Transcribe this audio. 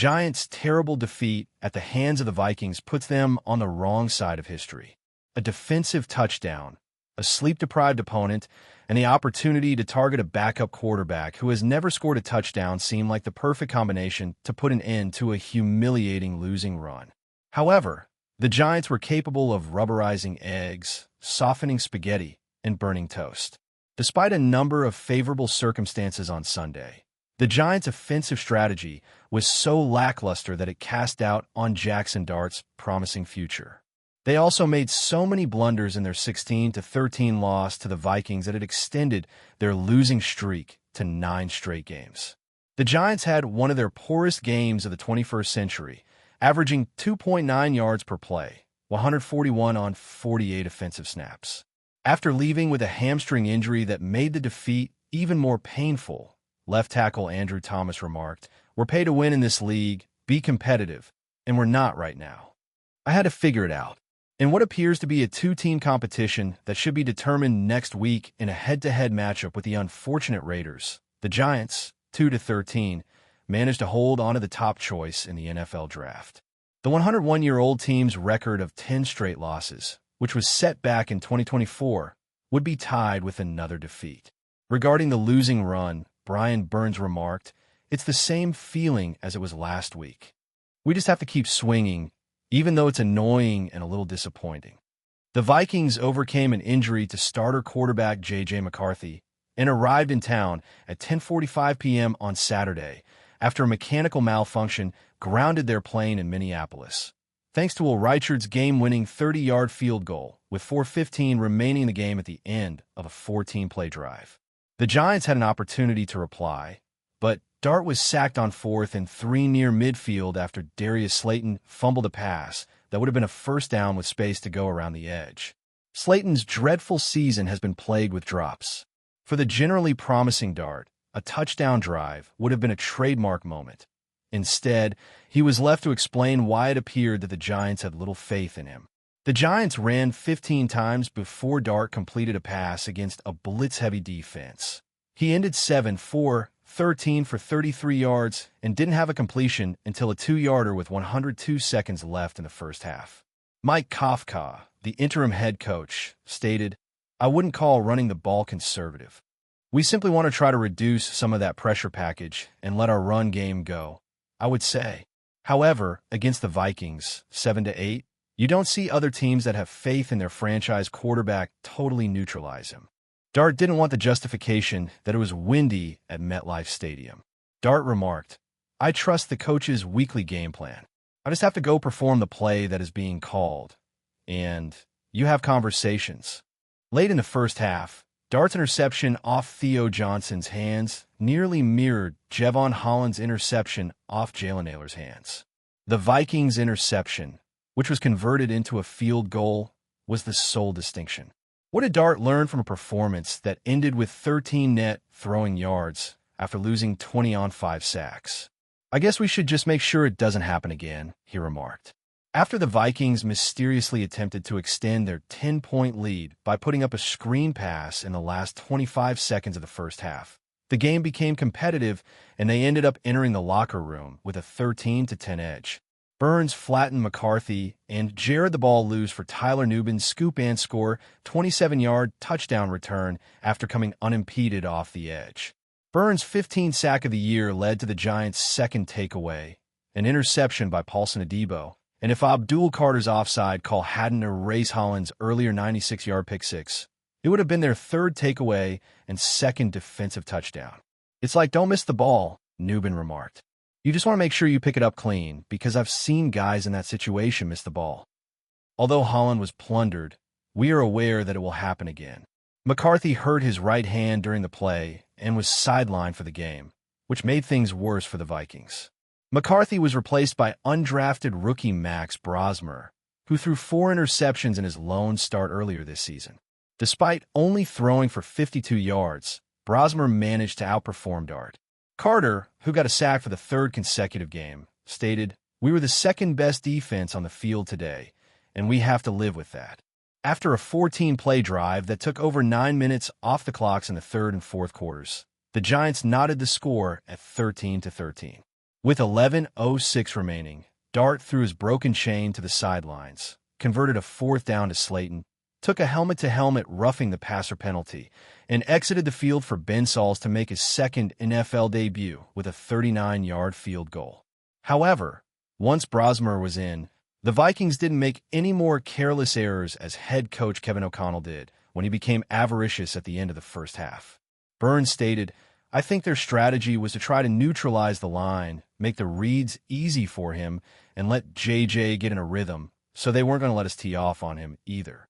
Giants' terrible defeat at the hands of the Vikings puts them on the wrong side of history. A defensive touchdown, a sleep-deprived opponent, and the opportunity to target a backup quarterback who has never scored a touchdown seem like the perfect combination to put an end to a humiliating losing run. However, the Giants were capable of rubberizing eggs, softening spaghetti, and burning toast. Despite a number of favorable circumstances on Sunday, the Giants' offensive strategy was so lackluster that it cast doubt on Jaxson Dart's promising future. They also made so many blunders in their 16-13 loss to the Vikings that it extended their losing streak to 9 straight games. The Giants had one of their poorest games of the 21st century, averaging 2.9 yards per play, 141 on 48 offensive snaps. After leaving with a hamstring injury that made the defeat even more painful, left tackle Andrew Thomas remarked, "We're paid to win in this league, be competitive, and we're not right now. I had to figure it out." In what appears to be a 2-team competition that should be determined next week in a head-to-head matchup with the unfortunate Raiders, the Giants, 2-13, managed to hold onto the top choice in the NFL draft. The 101-year-old team's record of 10 straight losses, which was set back in 2024, would be tied with another defeat. Regarding the losing run, Brian Burns remarked, "It's the same feeling as it was last week. We just have to keep swinging, even though it's annoying and a little disappointing." The Vikings overcame an injury to starter quarterback J.J. McCarthy and arrived in town at 10:45 p.m. on Saturday after a mechanical malfunction grounded their plane in Minneapolis. Thanks to Will Richard's game-winning 30-yard field goal, with 4:15 remaining in the game at the end of a 14-play drive. The Giants had an opportunity to reply, but Dart was sacked on 4th and 3 near midfield after Darius Slayton fumbled a pass that would have been a first down with space to go around the edge. Slayton's dreadful season has been plagued with drops. For the generally promising Dart, a touchdown drive would have been a trademark moment. Instead, he was left to explain why it appeared that the Giants had little faith in him. The Giants ran 15 times before Dart completed a pass against a blitz-heavy defense. He ended 7-for-13 for 33 yards and didn't have a completion until a 2-yarder with 102 seconds left in the first half. Mike Kafka, the interim head coach, stated, "I wouldn't call running the ball conservative. We simply want to try to reduce some of that pressure package and let our run game go, I would say." However, against the Vikings, 7-8, you don't see other teams that have faith in their franchise quarterback totally neutralize him. Dart didn't want the justification that it was windy at MetLife Stadium. Dart remarked, "I trust the coach's weekly game plan. I just have to go perform the play that is being called. And you have conversations." Late in the first half, Dart's interception off Theo Johnson's hands nearly mirrored Jevon Holland's interception off Jalen Nailor's hands. The Vikings' interception, which was converted into a field goal, was the sole distinction. What did Dart learn from a performance that ended with 13 net throwing yards after losing 20 on 5 sacks? "I guess we should just make sure it doesn't happen again," he remarked. After the Vikings mysteriously attempted to extend their 10-point lead by putting up a screen pass in the last 25 seconds of the first half, the game became competitive and they ended up entering the locker room with a 13-10 edge. Burns flattened McCarthy and jarred the ball loose for Tyler Nubin's scoop and score 27-yard touchdown return after coming unimpeded off the edge. Burns' 15th sack of the year led to the Giants' second takeaway, an interception by Paulson Adebo, and if Abdul Carter's offside call hadn't erased Holland's earlier 96-yard pick six, it would have been their third takeaway and second defensive touchdown. "It's like don't miss the ball," Nubin remarked. "You just want to make sure you pick it up clean, because I've seen guys in that situation miss the ball." Although Holland was plundered, we are aware that it will happen again. McCarthy hurt his right hand during the play and was sidelined for the game, which made things worse for the Vikings. McCarthy was replaced by undrafted rookie Max Brosmer, who threw 4 interceptions in his lone start earlier this season. Despite only throwing for 52 yards, Brosmer managed to outperform Dart. Carter, who got a sack for the 3rd consecutive game, stated, "We were the second-best defense on the field today, and we have to live with that." After a 14-play drive that took over 9 minutes off the clocks in the 3rd and 4th quarters, the Giants knotted the score at 13-13. With 11:06 remaining, Dart threw his broken chain to the sidelines, converted a fourth down to Slayton, took a helmet-to-helmet roughing the passer penalty, and exited the field for Ben Sauls to make his second NFL debut with a 39-yard field goal. However, once Brosmer was in, the Vikings didn't make any more careless errors as head coach Kevin O'Connell did when he became avaricious at the end of the first half. Burns stated, "I think their strategy was to try to neutralize the line, make the reads easy for him, and let JJ get in a rhythm, so they weren't going to let us tee off on him either."